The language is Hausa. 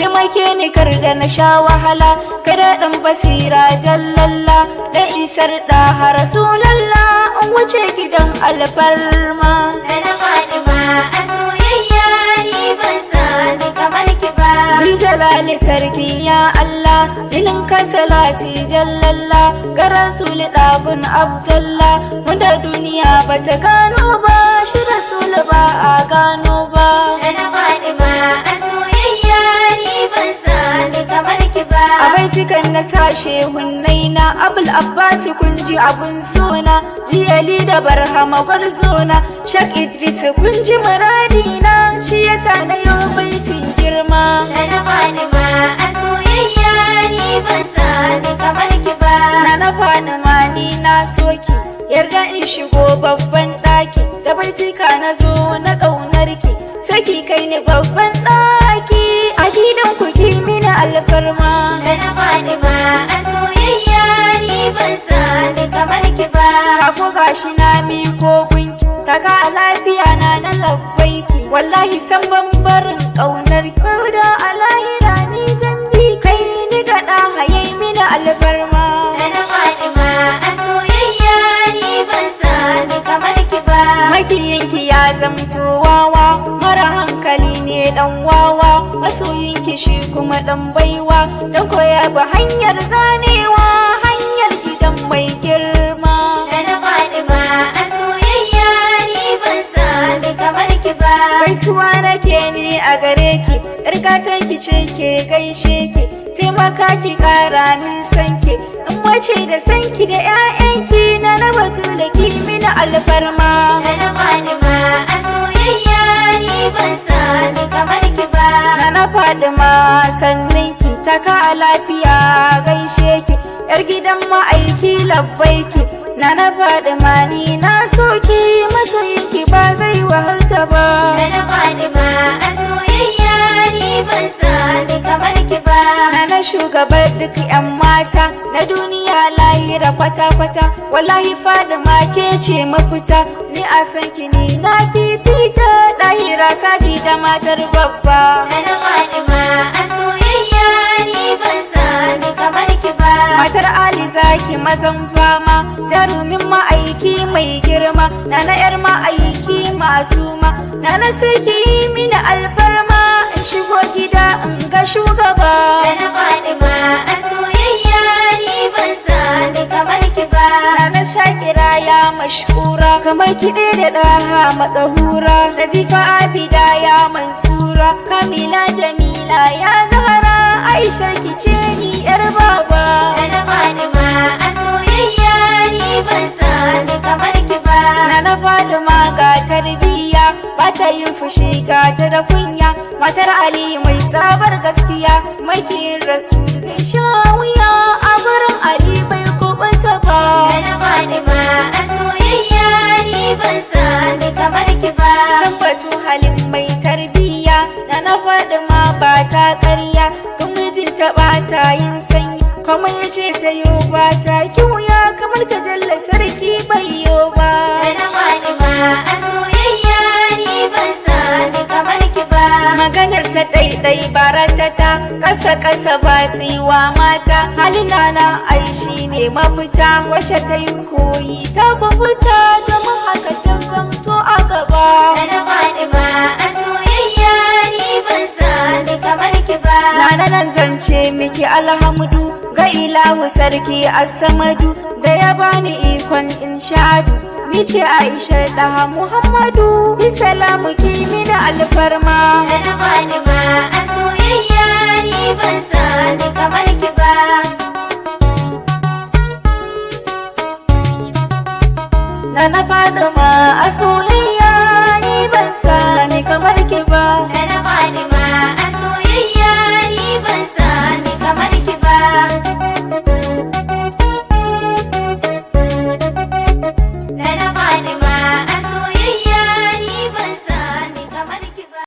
taimake ni kar da na sha wahala, kada ɗan basira jallalla da isar da rasulallah in wuce gidan alfarma. Na Fatima a soyayya ni ban sani kamar ki ba. Jalali sarki ya Allah, ilin ka salati jallalla ga rasul ɗabun abdallah, wanda duniya bata gano ba, shi rasul ba a gano ba. Na Fatima a soyayya ni ban sani kamar ki ba. A baitukan na sashe hunnaina abul abbas kun ji abun sona, jiyali da barhama gwarzona, shak idris kun ji muradina, shi yasa na yau baitin girma. Na Fatima a soyayya ni ban sani kamar ki ba. Na Fatima ni na soki, yarda in shigo babban ɗaki, da baitika na zo na ƙaunarki, saki kai ni babban ɗaki, a gidan ku ki mini alfarma. Na Fatima a soyayya ni ban sani kamar ki ba. Ko gashi na miko gunki, taka a lafiya na labbaiki, wallahi san ban barin ƙaunarki, da a lahira ni zan bi kai ni gaɗa haye mini alfarma. Na Fatima a soyayya ni ban sani kamar ki ba. Makiyinki ya zamto wawa, mara hankali ne dan wawa, masoyinki shi kuma dan baiwa, dan koya ba hanyar ganewa, hanyar gidan mai girma. Na Fatima a soyayya ni ban sani kamar ki ba. Gaisuwa nake ni a gare ki, yargatan ki ce ke gaishe ki, taimaka ki kara min sanki, in mace da sanki da 'ya'yanki na batula ki mini alfarma. Na Fatima a soyayya ni ban sani kamar ki ba. Na Fatima sanninki, taka a lafiya gaishe ki, yar gidan ma'aiki labbaiki. Na Fatima ni na soki, masoyinki ba zai wahalta ba. Na Fatima a soyayya ni ban sani kamar ki ba. Na shugabar duk 'yan mata na duniya lahira kwata-kwata, wallahi Fatima ke ce mafita, ni a san ki ni na fifita, lahira sadi da matar babba. Na Fatima a soyayya ni ban sani kamar ki ba. Matar Ali zaki mazan fama, jarumin ma'aiki mai girma, na 'yar ma'aiki masu ma, na sarki mini alfarma, in shigo gida in ga shugaba. Na Fatima a soyayya ni ban sani kamar ki ba. Na Shakira ya mashhura, kamar kiɗe da ɗaha matsahura, Nazifa Abida ya Mansura, Kamila Jamila ya Zahara, Aisha kice ni 'yar baba. Na Fatima a soyayya ni ban sani kamar ki ba. Na Fatima ga tarbiyya, ba ta yin fushi ga ta da kunya, matar Ali mai tsabar gaskiya, makiyin Rasul zai sha wuya, a gurin Ali bai kubuta ba. Na Fatima a soyayya ni ban sani kamar ki ba. Tabbatu halin mai tarbiyya, na Fatima ba ta ƙarya, kun mijinta ba ta yin sanyi, kuma ya ce ta yo ba ta kiwuya, kamar ta jalla sarki bai yo ba. Na Fatima a soyayya ni ban sani kamar ki ba. Maganar ta ɗaiɗai baratata, ƙasa-ƙasa ba tsiwa mata, halina na aishi ne mafita, wacce ta yi koyi ta kubuta, zama haka ta zamto a gaba. Na Fatima a soyayya ni ban sani kamar ki ba. Nan zance miki alhamdu ga ilahu sarki as-samadu, da ya bani ikon inshadu, ni ce Aisha daha Muhammadu, bi salamu ki mini alfarma. Na Fatima a soyayya